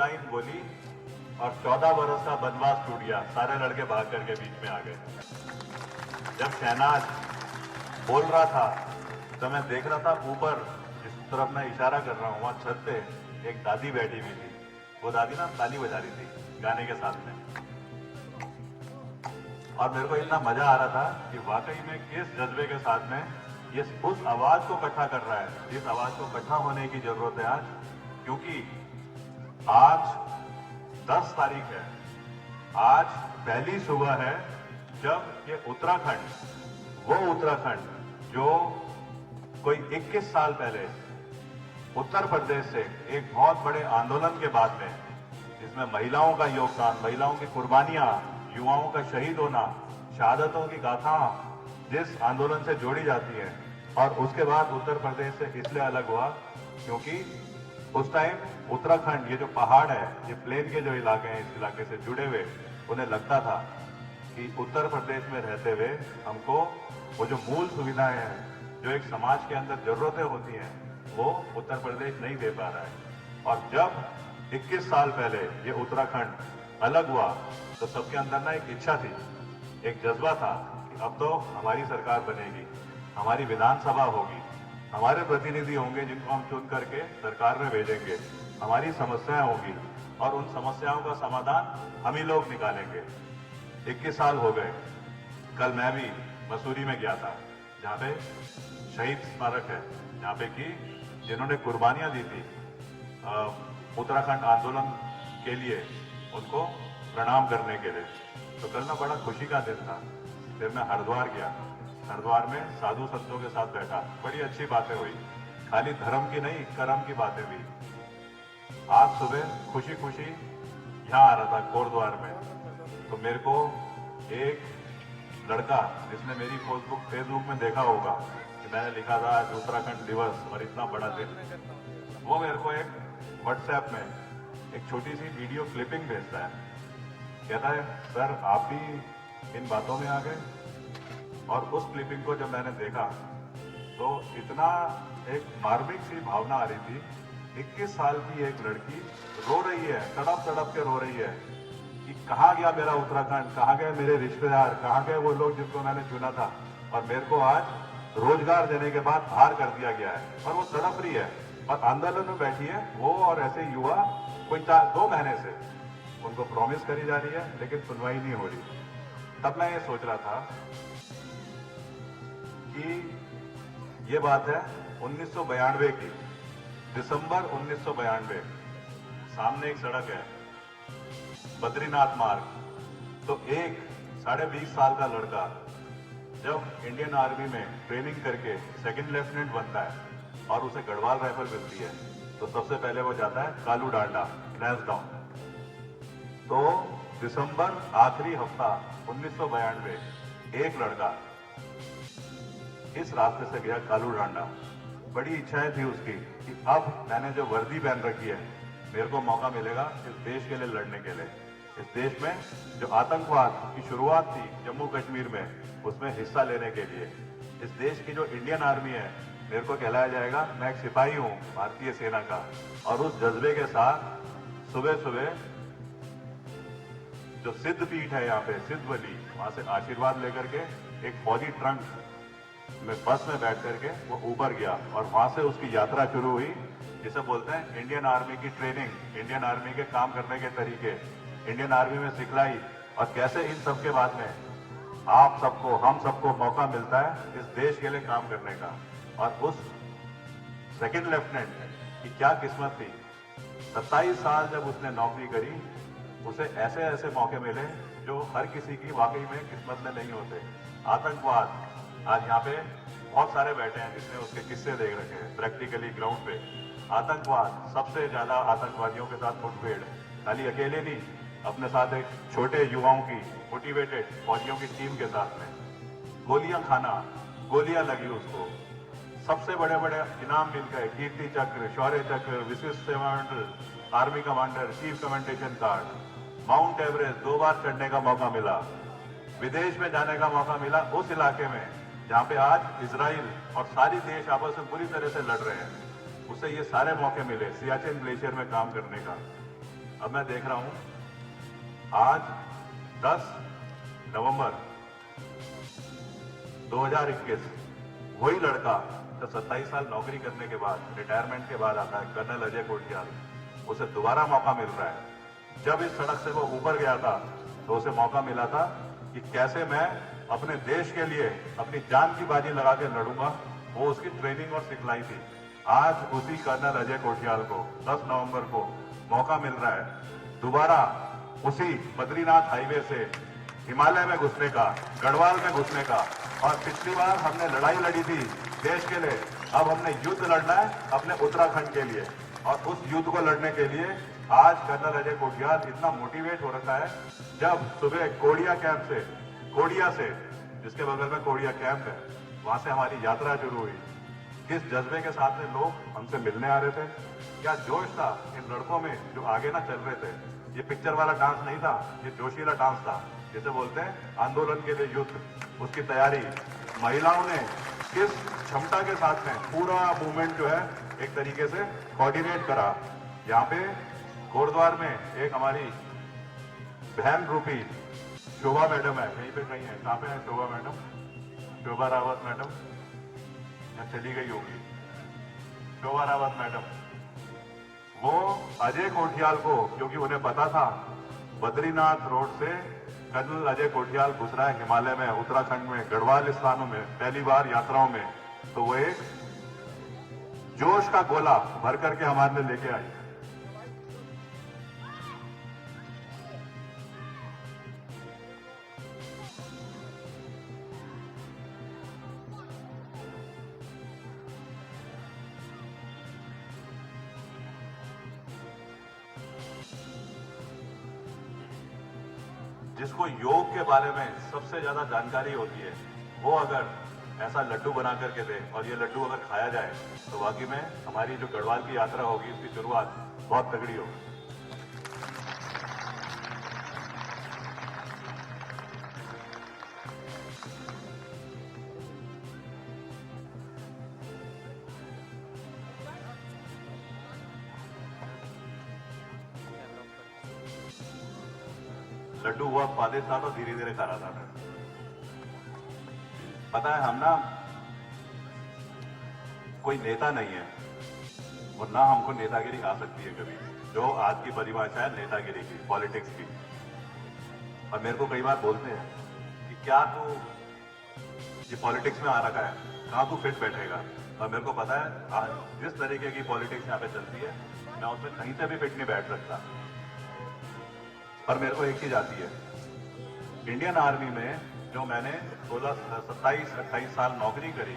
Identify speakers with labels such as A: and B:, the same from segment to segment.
A: Line बोली और 14 बरस का बनवास टूट गया। सारे लड़के भाग करके बीच में आ गए। जब शहनाज बोल रहा था तो मैं देख रहा था ऊपर, जिस तरफ मैं इशारा कर रहा हूँ वहां छत पे एक दादी बैठी हुई थी। वो दादी ना ताली बजा रही थी गाने के साथ में, और मेरे को इतना मजा आ रहा था कि वाकई में किस जज्बे के साथ में ये उस आवाज को इकट्ठा कर रहा है जिस आवाज को इकट्ठा होने की जरूरत है आज। क्योंकि आज 10 तारीख है, आज पहली सुबह है जब ये उत्तराखंड, वो उत्तराखंड जो कोई 21 साल पहले उत्तर प्रदेश से एक बहुत बड़े आंदोलन के बाद में, जिसमें महिलाओं का योगदान, महिलाओं की कुर्बानियां, युवाओं का शहीद होना, शहादतों की गाथा जिस आंदोलन से जोड़ी जाती है, और उसके बाद उत्तर प्रदेश से इसलिए अलग हुआ क्योंकि उस टाइम उत्तराखंड, ये जो पहाड़ है, ये प्लेन के जो इलाके हैं, इस इलाके से जुड़े हुए, उन्हें लगता था कि उत्तर प्रदेश में रहते हुए हमको वो जो मूल सुविधाएं हैं, जो एक समाज के अंदर जरूरतें होती हैं, वो उत्तर प्रदेश नहीं दे पा रहा है। और जब 21 साल पहले ये उत्तराखंड अलग हुआ तो सबके अंदर ना एक इच्छा थी, एक जज्बा था कि अब तो हमारी सरकार बनेगी, हमारी विधानसभा होगी, हमारे प्रतिनिधि होंगे जिनको हम चुन करके सरकार में भेजेंगे, हमारी समस्याएं होगी और उन समस्याओं का समाधान हम ही लोग निकालेंगे। 21 साल हो गए। कल मैं भी मसूरी में गया था, जहाँ पे शहीद स्मारक है, जहाँ पे कि जिन्होंने कुर्बानियां दी थी उत्तराखंड आंदोलन के लिए, उनको प्रणाम करने के लिए। तो कल ना बड़ा खुशी का दिन था। फिर मैं हरिद्वार गया, हरिद्वार में साधु संतों के साथ बैठा, बड़ी अच्छी बातें हुई, खाली धर्म की नहीं कर्म की बातें हुई। आज सुबह खुशी खुशी यहाँ आ रहा था कोटद्वार में, तो मेरे को एक लड़का जिसने मेरी फेसबुक में देखा होगा कि मैंने लिखा था आज उत्तराखंड दिवस और इतना बड़ा दिन, वो मेरे को एक व्हाट्सएप में एक छोटी सी वीडियो क्लिपिंग भेजता है। कहता है सर आप भी इन बातों में आ गए। और उस क्लिपिंग को जब मैंने देखा तो इतना एक मार्मिक सी भावना आ रही थी। 21 साल की एक लड़की रो रही है, तड़प तड़प के रो रही है कि कहाँ गया मेरा उत्तराखंड, कहाँ गए मेरे रिश्तेदार, कहाँ गए वो लोग जिनको मैंने चुना था, और मेरे को आज रोजगार देने के बाद बाहर कर दिया गया है। और वो तड़प रही है और आंदोलन में बैठी है वो, और ऐसे युवा कोई 2 महीने से उनको प्रॉमिस करी जा रही है लेकिन सुनवाई नहीं हो रही। तब मैं ये सोच रहा था कि ये बात है 1992 की, दिसंबर 1992। सामने एक सड़क है, बद्रीनाथ मार्ग। तो एक 20.5 साल का लड़का जब इंडियन आर्मी में ट्रेनिंग करके सेकंड लेफ्टिनेंट बनता है और उसे गढ़वाल राइफल मिलती है, तो सबसे पहले वो जाता है कालू डांडा, लैंसडाउन। तो दिसंबर आखिरी हफ्ता 1992 एक लड़का इस रास्ते से गया कालू डांडा। बड़ी इच्छाएं थी उसकी कि अब मैंने जो वर्दी पहन रखी है, मेरे को मौका मिलेगा इस देश के लिए लड़ने के लिए। इस देश में जो आतंकवाद की शुरुआत थी जम्मू कश्मीर में, उसमें हिस्सा लेने के लिए। इस देश की जो इंडियन आर्मी है, मेरे को कहलाया जाएगा मैं एक सिपाही हूं भारतीय सेना का। और उस जज्बे के साथ सुबह सुबह जो सिद्ध पीठ है यहाँ पे, सिद्ध वली, वहां से आशीर्वाद लेकर के एक फौजी ट्रंक में बस में बैठ करके वो ऊपर गया और वहां से उसकी यात्रा शुरू हुई, जिसे बोलते हैं इंडियन आर्मी की ट्रेनिंग, इंडियन आर्मी के काम करने के तरीके, इंडियन आर्मी में सिखलाई, और कैसे इन सब के बाद में आप सबको, हम सबको मौका मिलता है इस देश के लिए काम करने का। और उस सेकंड लेफ्टिनेंट की क्या किस्मत थी, 27 साल जब उसने नौकरी करी, उसे ऐसे ऐसे मौके मिले जो हर किसी की वाकई में किस्मत में नहीं होते। आतंकवाद, आज यहाँ पे बहुत सारे बैठे हैं जिसने उसके किस्से देख रखे हैं प्रैक्टिकली ग्राउंड पे। आतंकवाद, सबसे ज्यादा आतंकवादियों के साथ मुठभेड़, खाली अकेले नहीं, अपने साथ एक छोटे युवाओं की मोटिवेटेड फौजियों की टीम के साथ में गोलियां खाना, गोलियां लगी उसको, सबसे बड़े बड़े इनाम मिल गए, कीर्ति चक्र, शौर्य चक्र, विशिष्ट सेवा medal, army commander, chief commendation card, mount Everest 2 बार चढ़ने का मौका मिला, विदेश में जाने का मौका मिला उस इलाके में जहां पे आज इजराइल और सारी देश आपस में पूरी तरह से लड़ रहे हैं। उसे ये सारे मौके मिले सियाचिन ग्लेशियर में काम करने का। अब मैं देख रहा हूं आज 10 नवंबर 2021 वही लड़का जो 27 साल नौकरी करने के बाद रिटायरमेंट के बाद आता है, कर्नल अजय कोठियाल, उसे दोबारा मौका मिल रहा है। जब इस सड़क से वो ऊपर गया था तो उसे मौका मिला था कि कैसे मैं अपने देश के लिए अपनी जान की बाजी लगा के लड़ूंगा, वो उसकी ट्रेनिंग और सिखलाई थी। आज उसी कर्नल अजय कोठियाल को 10 नवंबर को मौका मिल रहा है दोबारा उसी बद्रीनाथ हाईवे से हिमालय में घुसने का, गढ़वाल में घुसने का। और पिछली बार हमने लड़ाई लड़ी थी देश के लिए, अब हमने युद्ध लड़ना है अपने उत्तराखंड के लिए। और उस युद्ध को लड़ने के लिए आज कर्नल अजय कोठियाल इतना मोटिवेट हो रखा है। जब सुबह कोडिया कैंप से, कोडिया से, जिसके बगल में कोडिया कैंप है, वहां से हमारी यात्रा शुरू हुई, किस जज्बे के साथ में लोग हमसे मिलने आ रहे थे, क्या जोश था इन लड़कों में जो आगे ना चल रहे थे। ये पिक्चर वाला डांस नहीं था, ये जोशीला डांस था, जिसे बोलते हैं आंदोलन के लिए युद्ध, उसकी तैयारी। महिलाओं ने किस क्षमता के साथ में पूरा मूवमेंट जो है एक तरीके से कोऑर्डिनेट करा। यहाँ पे गुरुद्वार में एक हमारी बहन रूपी शोभा मैडम है, यहीं पे कहीं है, कहाँ पे है शोभा मैडम, शोभा रावत मैडम, यहाँ चली गई होगी शोभा रावत मैडम। वो अजय कोठियाल को, क्योंकि उन्हें पता था बद्रीनाथ रोड से कर्नल अजय कोठियाल घुस रहा है हिमालय में, उत्तराखंड में, गढ़वाल स्थानों में पहली बार यात्राओं में, तो वो एक जोश का गोला भर करके हमारे लिए लेके आई। जिसको योग के बारे में सबसे ज्यादा जानकारी होती है, वो अगर ऐसा लड्डू बना करके दे और ये लड्डू अगर खाया जाए तो वाकई में हमारी जो गढ़वाल की यात्रा होगी उसकी शुरुआत बहुत तगड़ी होगी। लड्डू हुआ स्वादिष्ट था तो धीरे धीरे खा रहा था मैं। पता है हम ना कोई नेता नहीं है और ना हमको नेतागिरी आ सकती है कभी, जो आज की परिभाषा है नेतागिरी की, पॉलिटिक्स की। और मेरे को कई बार बोलते हैं कि क्या तू ये पॉलिटिक्स में आ रखा है, कहाँ तू फिट बैठेगा। और मेरे को पता है आज जिस तरीके की पॉलिटिक्स यहाँ पे चलती है, मैं उसमें कहीं से भी फिट नहीं बैठ सकता। पर मेरे को एक चीज आती है, इंडियन आर्मी में जो मैंने 27-28 साल नौकरी करी,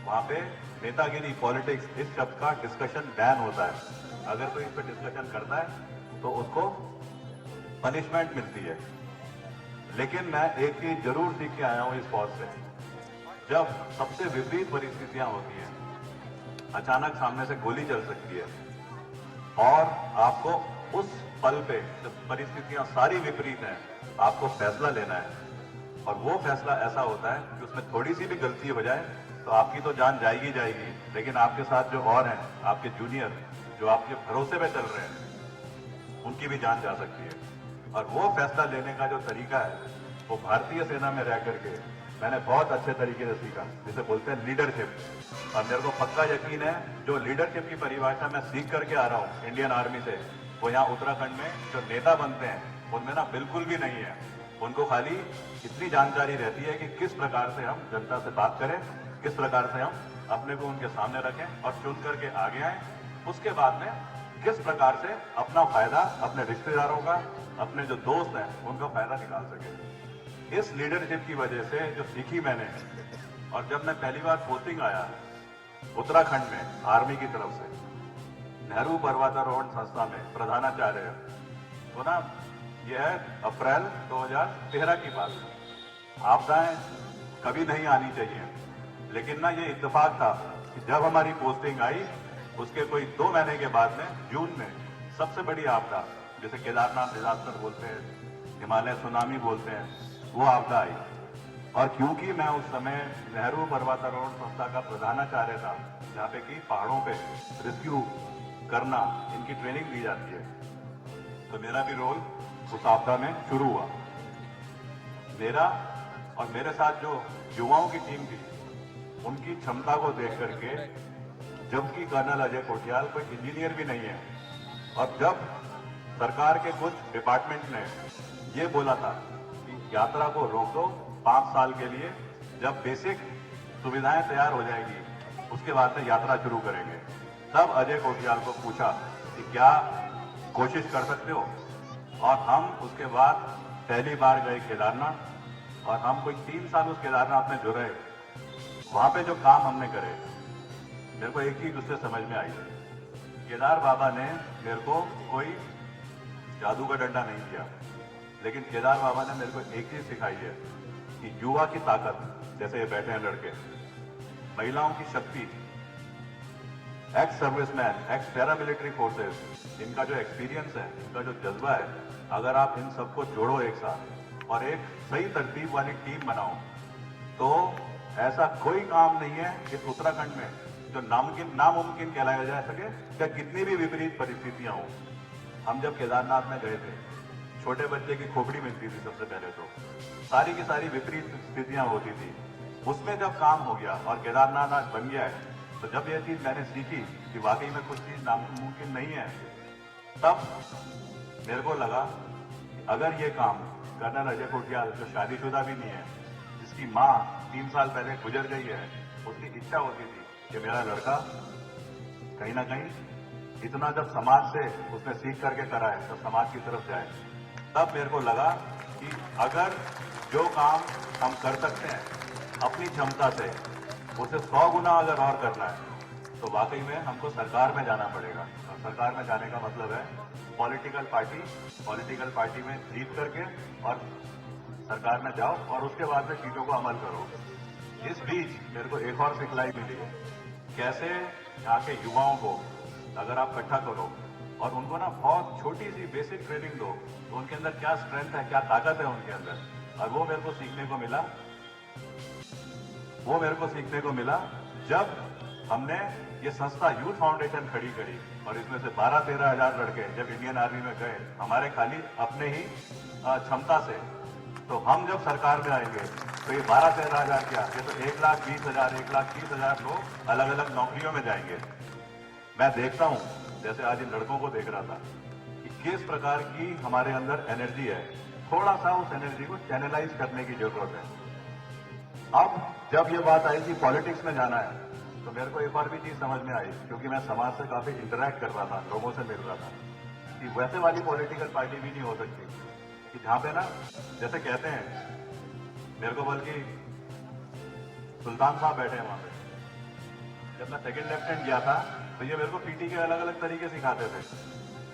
A: वहां पे नेतागिरी, पॉलिटिक्स, इस शब्द का डिस्कशन बैन होता है। अगर कोई इस पर डिस्कशन करता है तो उसको पनिशमेंट मिलती है। लेकिन मैं एक चीज जरूर सीख के आया हूं इस फौज से, जब सबसे विपरीत परिस्थितियां होती हैं, अचानक सामने से गोली चल सकती है और आपको उस पल पे जब परिस्थितियां सारी विपरीत हैं, आपको फैसला लेना है। और वो फैसला ऐसा होता है कि उसमें थोड़ी सी भी गलती हो जाए तो आपकी तो जान जाएगी जाएगी, लेकिन आपके साथ जो और हैं, आपके जूनियर जो आपके भरोसे पे चल रहे हैं, उनकी भी जान जा सकती है। और वो फैसला लेने का जो तरीका है, वो भारतीय सेना में रह करके मैंने बहुत अच्छे तरीके से सीखा, जिसे बोलते हैं लीडरशिप। और मेरे को पक्का यकीन है जो लीडरशिप की परिभाषा मैं सीख करके आ रहा हूँ इंडियन आर्मी से, वो यहाँ उत्तराखंड में जो नेता बनते हैं उनमें ना बिल्कुल भी नहीं है। उनको खाली इतनी जानकारी रहती है कि किस प्रकार से हम जनता से बात करें, किस प्रकार से हम अपने को उनके सामने रखें और चुन करके आगे आए। उसके बाद में किस प्रकार से अपना फायदा, अपने रिश्तेदारों का, अपने जो दोस्त हैं उनका फायदा निकाल सके। इस लीडरशिप की वजह से जो सीखी मैंने, और जब मैं पहली बार पोस्टिंग आया उत्तराखंड में आर्मी की तरफ से, नेहरू पर्वतारोहण संस्था में प्रधानाचार्य, तो ना यह है अप्रैल 2013 की बात। आपदाएं कभी नहीं आनी चाहिए, लेकिन ना ये इत्तेफाक था कि जब हमारी पोस्टिंग आई उसके कोई 2 महीने के बाद में जून में सबसे बड़ी आपदा, जैसे केदारनाथ डिजास्टर बोलते हैं, हिमालय सुनामी बोलते हैं, वो आपदा आई। और क्योंकि मैं उस समय नेहरू पर्वतारोहण संस्था का प्रधानाचार्य था, जहाँ पे कि पहाड़ों पे रेस्क्यू करना, इनकी ट्रेनिंग दी जाती है, तो मेरा भी रोल उस आपदा में शुरू हुआ। मेरा और मेरे साथ जो युवाओं की टीम थी, उनकी क्षमता को देख करके, जबकि कर्नल अजय कोटियाल कोई इंजीनियर भी नहीं है, और जब सरकार के कुछ डिपार्टमेंट ने ये बोला था कि यात्रा को रोक दो 5 साल के लिए, जब बेसिक सुविधाएं तैयार हो जाएगी उसके बाद में यात्रा शुरू करेंगे, तब अजय कोटियाल को पूछा कि क्या कोशिश कर सकते हो। और हम उसके बाद पहली बार गए केदारनाथ, और हम कोई 3 साल उस केदारनाथ में जुड़े। वहां पे जो काम हमने करे, मेरे को एक चीज उससे समझ में आई। केदार बाबा ने मेरे को कोई जादू का डंडा नहीं दिया, लेकिन केदार बाबा ने मेरे को एक चीज सिखाई है कि युवा की ताकत, जैसे ये बैठे हैं लड़के, महिलाओं की शक्ति, ex serviceman, x paramilitary forces, इनका जो एक्सपीरियंस है, इनका जो जज्बा है, अगर आप इन सबको जोड़ो एक साथ और एक सही तरतीब वाली टीम बनाओ, तो ऐसा कोई काम नहीं है इस उत्तराखंड में जो नामुमकिन कहलाया जा सके, या कितनी भी विपरीत परिस्थितियां हो। हम जब केदारनाथ में गए थे, छोटे बच्चे की खोपड़ी मिलती थी सबसे पहले, तो सारी की सारी विपरीत स्थितियां होती थी। उसमें जब काम हो गया और केदारनाथ आज बन गया है, तो जब यह चीज मैंने सीखी कि वाकई में कुछ चीज नामुमकिन नहीं है, तब मेरे को लगा कि अगर ये काम कर्नल अजय कोटियाल, जो शादीशुदा भी नहीं है, जिसकी मां 3 साल पहले गुजर गई है, उसकी इच्छा होती थी कि मेरा लड़का कहीं ना कहीं इतना जब समाज से उसने सीख करके करा है, तो समाज की तरफ जाए। तब मेरे को लगा कि अगर जो काम हम कर सकते हैं अपनी क्षमता से, उसे 100 गुना अगर और करना है, तो वाकई में हमको सरकार में जाना पड़ेगा। और सरकार में जाने का मतलब है पॉलिटिकल पार्टी में जीत करके और सरकार में जाओ और उसके बाद में चीजों को अमल करो। इस बीच मेरे को एक और सिखलाई मिली है, कैसे यहाँ के युवाओं को अगर आप इकट्ठा करो और उनको ना बहुत छोटी सी बेसिक ट्रेनिंग दो, तो उनके अंदर क्या स्ट्रेंथ है, क्या ताकत है उनके अंदर। और वो मेरे को सीखने को मिला जब हमने ये संस्था यूथ फाउंडेशन खड़ी करी, और इसमें से 12-13 हजार लड़के जब इंडियन आर्मी में गए, हमारे खाली अपने ही क्षमता से, तो हम जब सरकार में आएंगे तो ये 12-13 हजार क्या, ये तो 1,20,000, 1,30,000 लोग अलग अलग नौकरियों में जाएंगे। मैं देखता हूं, जैसे आज इन लड़कों को देख रहा था, कि किस प्रकार की हमारे अंदर एनर्जी है। थोड़ा सा उस एनर्जी को चैनलाइज करने की जरूरत है। अब जब ये बात आई कि पॉलिटिक्स में जाना है, तो मेरे को एक और भी चीज समझ में आई, क्योंकि मैं समाज से काफी इंटरेक्ट कर रहा था, लोगों से मिल रहा था, कि वैसे वाली पॉलिटिकल पार्टी भी नहीं हो सकती कि जहां पे ना, जैसे कहते हैं, मेरे को बल्कि सुल्तान साहब बैठे हैं वहां पे, जब मैं सेकंड लेफ्टिनेंट गया था, तो ये मेरे को पीटी के अलग अलग तरीके सिखाते थे।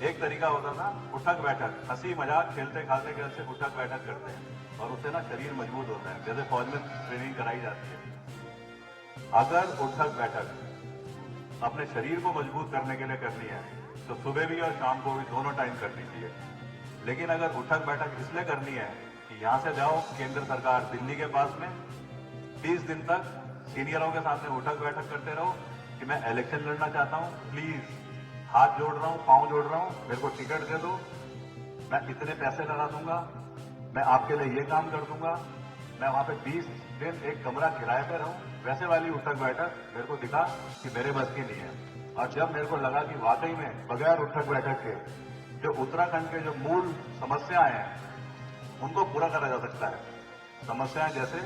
A: एक तरीका होता था उठक बैठक, हंसी मजाक, खेलते खाते खेलते उठक बैठक करते हैं, और उससे ना शरीर मजबूत होता है, जैसे फौज में ट्रेनिंग कराई जाती है। अगर उठक बैठक अपने शरीर को मजबूत करने के लिए करनी है, तो सुबह भी और शाम को भी दोनों टाइम करनी चाहिए। लेकिन अगर उठक बैठक इसलिए करनी है कि यहां से जाओ केंद्र सरकार दिल्ली के पास में 30 दिन तक सीनियरों के सामने उठक बैठक करते रहो कि मैं इलेक्शन लड़ना चाहता हूं, प्लीज हाथ जोड़ रहा हूं, पांव जोड़ रहा हूं, मेरे को टिकट दे दो, मैं इतने पैसे लगा दूंगा, मैं आपके लिए ये काम कर दूंगा, मैं वहां पे 20 दिन एक कमरा किराए पे रहूं, वैसे वाली उठक बैठक मेरे को दिखा कि मेरे बस की नहीं है। और जब मेरे को लगा कि वाकई में बगैर उठक बैठक के जो उत्तराखंड के जो मूल समस्याएं हैं उनको पूरा करा जा सकता है। समस्याएं जैसे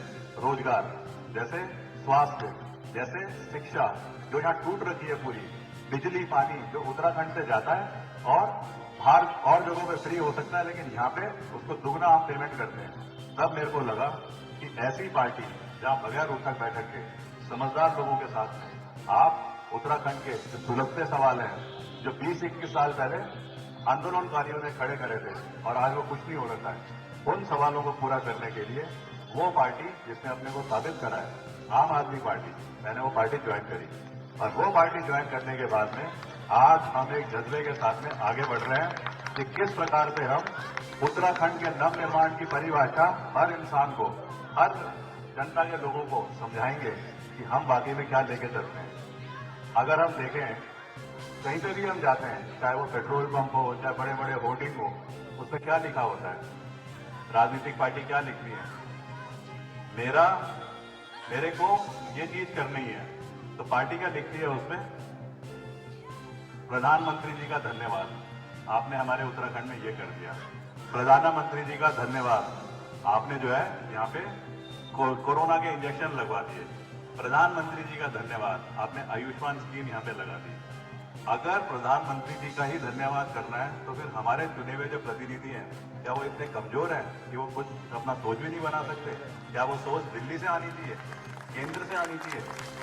A: रोजगार, जैसे स्वास्थ्य, जैसे शिक्षा, जो यहाँ टूट रखी है पूरी, बिजली पानी जो उत्तराखंड से जाता है और बाहर और जगहों पे फ्री हो सकता है, लेकिन यहाँ पे उसको दुगना आप पेमेंट करते हैं। तब मेरे को लगा कि ऐसी पार्टी जहां बगैर उठक बैठक के समझदार लोगों के साथ में आप उत्तराखंड के जो सुलझते सवाल हैं, जो 20-21 साल पहले आंदोलनकारियों ने खड़े करे थे और आज वो कुछ नहीं हो रखा है, उन सवालों को पूरा करने के लिए वो पार्टी जिसने अपने को साबित करा है, आम आदमी पार्टी, मैंने वो पार्टी ज्वाइन करी। और वो पार्टी ज्वाइन करने के बाद में आज हम एक जज्बे के साथ में आगे बढ़ रहे हैं कि किस प्रकार से हम उत्तराखंड के नव निर्माण की परिभाषा हर इंसान को, हर जनता के लोगों को समझाएंगे कि हम वाकई में क्या लेके चलते हैं। अगर हम देखें कहीं पे भी हम जाते हैं, चाहे वो पेट्रोल पंप हो, चाहे बड़े बड़े होर्डिंग हो, उसमें क्या लिखा होता है? राजनीतिक पार्टी क्या लिखती है? मेरे को ये चीज करनी है, तो पार्टी क्या लिखती है उसमें? प्रधानमंत्री जी का धन्यवाद, आपने हमारे उत्तराखंड में ये कर दिया। प्रधानमंत्री जी का धन्यवाद, आपने जो है यहाँ पे कोरोना के इंजेक्शन लगवा दिए। प्रधानमंत्री जी का धन्यवाद, आपने आयुष्मान स्कीम यहाँ पे लगा दी। अगर प्रधानमंत्री जी का ही धन्यवाद करना है तो फिर हमारे चुने हुए जो प्रतिनिधि हैं, क्या वो इतने कमजोर हैं कि वो कुछ अपना सोच भी नहीं बना सकते? क्या वो सोच दिल्ली से आनी चाहिए, केंद्र से आनी चाहिए?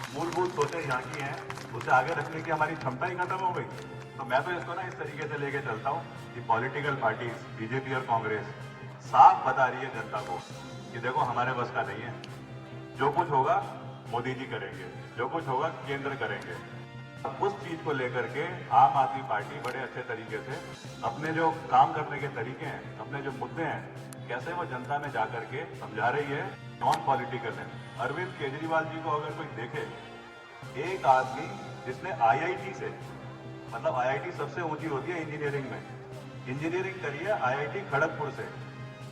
A: मूलभूत सोचें यहाँ की हैं, उसे आगे रखने की हमारी क्षमता ही खत्म हो गई। तो मैं तो इसको ना इस तरीके से लेके चलता हूँ कि पॉलिटिकल पार्टीज बीजेपी और कांग्रेस साफ बता रही है जनता को कि देखो हमारे बस का नहीं है, जो कुछ होगा मोदी जी करेंगे, जो कुछ होगा केंद्र करेंगे। उस चीज को लेकर के आम आदमी पार्टी बड़े अच्छे तरीके से अपने जो काम करने के तरीके हैं, अपने जो मुद्दे हैं, कैसे वो जनता में जाकर के समझा रही है, नॉन पॉलिटिकल है। अरविंद केजरीवाल जी को अगर कोई देखे, एक आदमी जिसने आईआईटी से, मतलब आईआईटी सबसे ऊंची होती है इंजीनियरिंग में, इंजीनियरिंग करी है आईआईटी खड़गपुर से,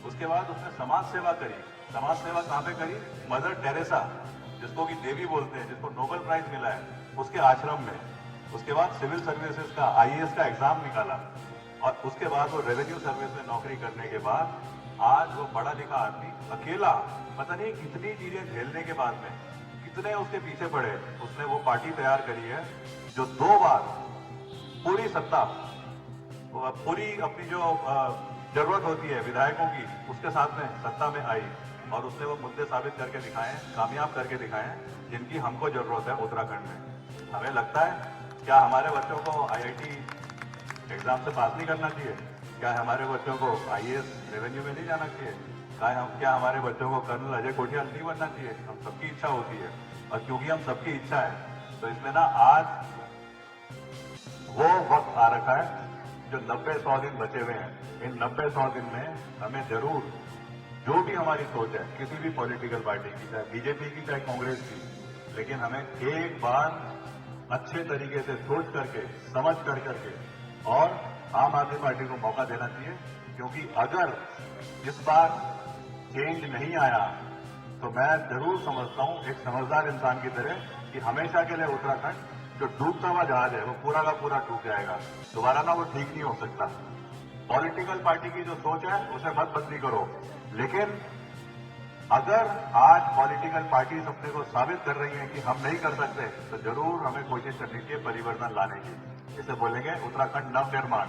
A: उसके बाद उसने समाज सेवा करी। समाज सेवा कहां पे करी? मदर टेरेसा, जिसको कि देवी बोलते हैं, जिसको नोबेल प्राइज मिला है, उसके आश्रम में। उसके बाद सिविल सर्विसेज का आईएएस का एग्जाम निकाला और उसके बाद वो रेवेन्यू सर्विस में नौकरी करने के बाद आज वो पढ़ा लिखा आदमी अकेला, पता नहीं कितनी चीजें झेलने के बाद में, कितने उसके पीछे पड़े, उसने वो पार्टी तैयार करी है जो 2 बार पूरी सत्ता, पूरी अपनी जो जरूरत होती है विधायकों की, उसके साथ में सत्ता में आई और उसने वो मुद्दे साबित करके दिखाए, कामयाब करके दिखाए, जिनकी हमको जरूरत है उत्तराखंड में। हमें लगता है क्या हमारे बच्चों को आईआईटी एग्जाम से पास नहीं करना चाहिए? क्या हमारे बच्चों को आईएएस रेवेन्यू में नहीं जाना चाहिए? क्या हमारे बच्चों को कर्नल अजय कोठियाल नहीं बनना चाहिए? हम सबकी इच्छा होती है और क्योंकि हम सबकी इच्छा है तो इसमें ना आज वो वक्त आ रखा है जो 90-100 दिन बचे हुए हैं। इन 90-100 दिन में हमें जरूर जो भी हमारी सोच है, किसी भी पॉलिटिकल पार्टी की, चाहे बीजेपी की चाहे कांग्रेस की, लेकिन हमें एक बार अच्छे तरीके से सोच करके, समझ कर करके और आम आदमी पार्टी को मौका देना चाहिए। क्योंकि अगर इस बार चेंज नहीं आया तो मैं जरूर समझता हूं एक समझदार इंसान की तरह कि हमेशा के लिए उत्तराखंड जो डूबता हुआ जहाज है वो पूरा का पूरा डूब जाएगा, दोबारा ना वो ठीक नहीं हो सकता। पॉलिटिकल पार्टी की जो सोच है उसे मत बदली करो, लेकिन अगर आज पॉलिटिकल पार्टी अपने को साबित कर रही है कि हम नहीं कर सकते तो जरूर हमें कोशिश करनी चाहिए परिवर्तन लाने की। इसे बोलेंगे उत्तराखंड नव निर्माण।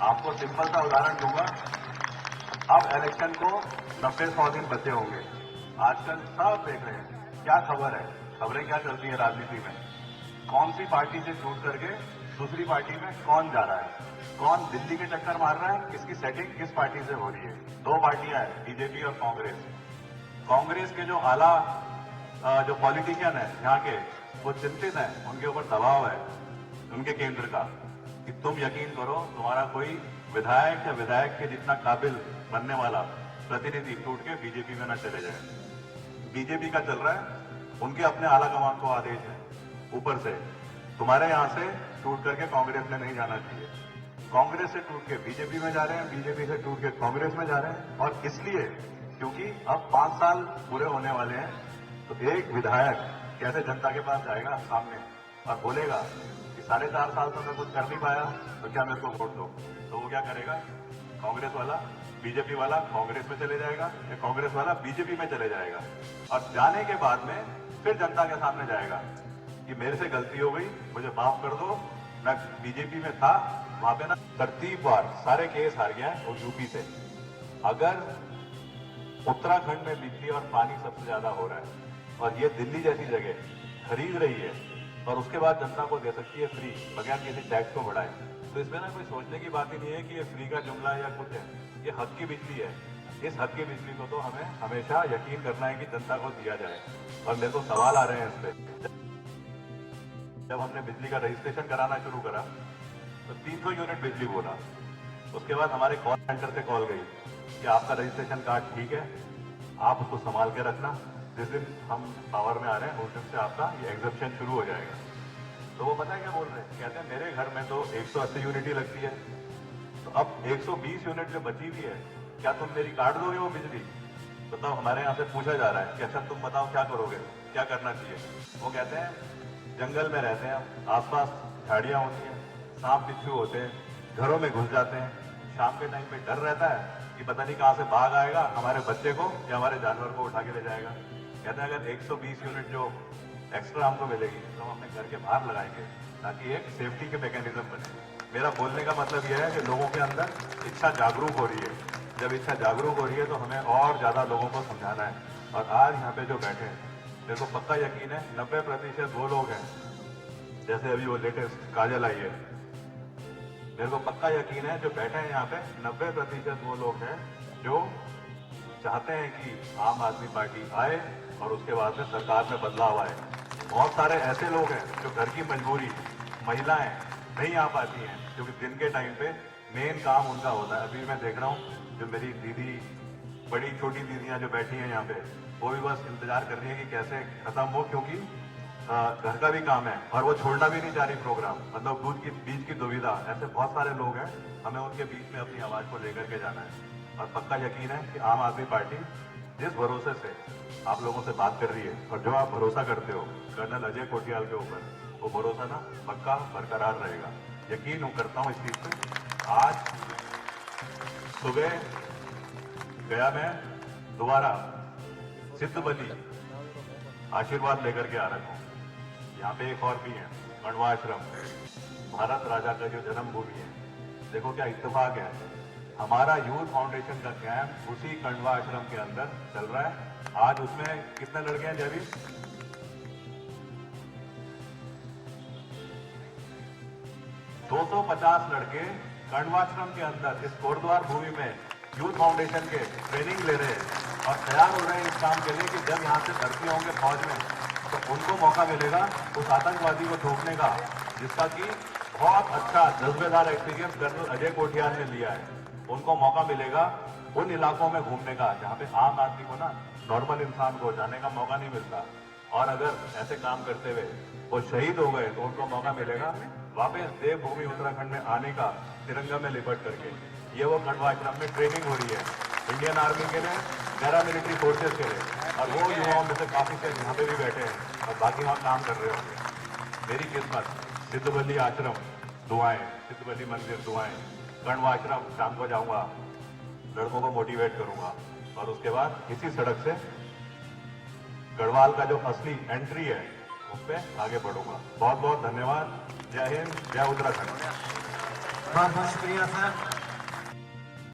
A: आपको सिंपल सा उदाहरण दूंगा, अब इलेक्शन को 90-100 दिन बचे होंगे। आजकल सब देख रहे हैं क्या खबर है, खबरें क्या चलती है राजनीति में, कौन सी पार्टी से छूट करके दूसरी पार्टी में कौन जा रहा है, कौन दिल्ली के चक्कर मार रहा है, किसकी सेटिंग किस पार्टी से हो रही है। 2 पार्टियां हैं, बीजेपी और कांग्रेस। कांग्रेस के जो आला जो पॉलिटिशियन है यहाँ के, वो चिंतित है, उनके ऊपर दबाव है उनके केंद्र का कि तुम यकीन करो तुम्हारा कोई विधायक या विधायक के जितना काबिल बनने वाला प्रतिनिधि टूट के बीजेपी में न चले जाए। बीजेपी का चल रहा है, उनके अपने आला कमान को आदेश है ऊपर से, तुम्हारे यहां से टूट करके कांग्रेस में नहीं जाना चाहिए। कांग्रेस से टूट के बीजेपी में जा रहे हैं, बीजेपी से टूट के कांग्रेस में जा रहे हैं। और इसलिए क्योंकि अब 5 साल पूरे होने वाले हैं, तो एक विधायक कैसे जनता के पास जाएगा सामने और बोलेगा कि 4.5 साल तो मैं कुछ कर नहीं पाया, तो क्या मेरे को वोट दो? तो वो क्या करेगा? कांग्रेस वाला बीजेपी वाला कांग्रेस में चले जाएगा या कांग्रेस वाला बीजेपी में चले जाएगा और जाने के बाद में फिर जनता के सामने जाएगा कि मेरे से गलती हो गई, मुझे माफ कर दो, मैं बीजेपी में था, वहां पे ना तरतीबवार सारे केस हार गया है और यूपी से। अगर उत्तराखंड में बिजली और पानी सबसे ज्यादा हो रहा है और ये दिल्ली जैसी जगह खरीद रही है और उसके बाद जनता को दे सकती है फ्री बगैर किसी टैक्स को बढ़ाए, तो इसमें ना कोई सोचने की बात ही नहीं है कि ये फ्री का जुमला या कुछ है। ये हक की बिजली है। इस हक की बिजली को तो हमें हमेशा यकीन करना है कि जनता को दिया जाए। और मेरे को सवाल आ रहे हैं इस पे, जब हमने बिजली का रजिस्ट्रेशन कराना शुरू करा तो 300 यूनिट बिजली बोला, उसके बाद हमारे कॉल सेंटर से कॉल गई कि आपका रजिस्ट्रेशन कार्ड ठीक है, आप उसको संभाल के रखना, जिस दिन हम पावर में आ रहे हैं उस दिन से आपका ये एग्जम्पशन शुरू हो जाएगा। तो वो पता है क्या बोल रहे हैं, कहते हैं मेरे घर में तो 180 यूनिट ही लगती है, तो अब 120 यूनिट जो बची हुई है, क्या तुम मेरी काट दोगे वो बिजली? बताओ, हमारे यहाँ से पूछा जा रहा है कि अच्छा तुम बताओ क्या करोगे, क्या करना चाहिए? वो कहते हैं जंगल में रहते हैं, आसपास झाड़ियाँ होती हैं, सांप बिच्छू होते हैं, घरों में घुस जाते हैं, शाम के टाइम पे डर रहता है कि पता नहीं कहाँ से बाघ आएगा, हमारे बच्चे को या हमारे जानवर को उठा के ले जाएगा। कहते हैं अगर 120 यूनिट जो एक्स्ट्रा हमको मिलेगी तो हम अपने घर के बाहर लगाएंगे ताकि एक सेफ्टी के मैकेनिज्म बने। मेरा बोलने का मतलब यह है कि लोगों के अंदर इच्छा जागरूक हो रही है। जब इच्छा जागरूक हो रही है तो हमें और ज्यादा लोगों को समझाना है। और आज यहाँ पे जो बैठे हैं, मेरे को पक्का यकीन है 90% वो लोग हैं, जैसे अभी वो लेटेस्ट काजल आई है, मेरे को पक्का यकीन है जो बैठे हैं यहाँ पे 90% वो लोग हैं जो चाहते हैं कि आम आदमी पार्टी आए और उसके बाद में सरकार में बदलाव आए। बहुत सारे ऐसे लोग हैं जो घर की मजबूरी, महिलाएं नहीं आ पाती हैं क्योंकि दिन के टाइम पे मेन काम उनका होता है। अभी मैं देख रहा हूँ जो मेरी दीदी, बड़ी छोटी दीदियां जो बैठी हैं यहाँ पे, वो भी बस इंतजार कर रही है कि कैसे खत्म हो, क्योंकि घर का भी काम है और वो छोड़ना भी नहीं चाह रही प्रोग्राम। मतलब दूध की बीच की दुविधा, ऐसे बहुत सारे लोग हैं, हमें उनके बीच में अपनी आवाज को लेकर के जाना है। और पक्का यकीन है कि आम आदमी पार्टी जिस भरोसे से आप लोगों से बात कर रही है और जो आप भरोसा करते हो कर्नल अजय कोटियाल के ऊपर, वो भरोसा ना पक्का बरकरार रहेगा। यकीन करता हूँ इस चीज पे। आज सुबह गया मैं दोबारा सिद्ध बली आशीर्वाद लेकर के आ रहा हूँ। यहाँ पे एक और भी है, कण्वा आश्रम, भारत राजा का जो जन्मभूमि है। देखो क्या इत्तेफाक है, हमारा यूथ फाउंडेशन का कैंप उसी कण्वा आश्रम के अंदर चल रहा है। आज उसमें कितने लड़के हैं जयवीर? 250 लड़के कण्वाश्रम के अंदर इस कोटद्वार भूमि में यूथ फाउंडेशन के ट्रेनिंग ले रहे हैं और तैयार हो रहे हैं इस काम के लिए कि जब यहाँ से भर्ती होंगे फौज में तो उनको मौका मिलेगा उस आतंकवादी को ठोकने का, जिसका कि बहुत अच्छा जज्बेदार एक्सपीरियंस कर्नल अजय कोटियाल ने लिया है। उनको मौका मिलेगा उन इलाकों में घूमने का जहाँ पे आम आदमी को ना, नॉर्मल इंसान को जाने का मौका नहीं मिलता। और अगर ऐसे काम करते हुए वो शहीद हो गए तो उनको मौका मिलेगा वापस देवभूमि उत्तराखंड में आने का, तिरंगा में लिपट करके। ये वो कण्वा आश्रम में ट्रेनिंग हो रही है इंडियन आर्मी के लिए, पैरामिलिट्री फोर्सेस के लिए, और वो युवाओं में से काफी से यहाँ पे भी बैठे हैं और बाकी वहाँ काम कर रहे होंगे। मेरी किस्मत सिद्धबली आश्रम दुआएं, सिद्धबली मंदिर दुआएं, कण्वा आश्रम शाम को जाऊंगा, लड़कों को मोटिवेट करूंगा और उसके बाद इसी सड़क से गढ़वाल का जो असली एंट्री है उस पर आगे बढ़ूंगा। बहुत बहुत धन्यवाद। जय हिंद, जय उत्तराखंड।
B: बहुत बहुत शुक्रिया सर।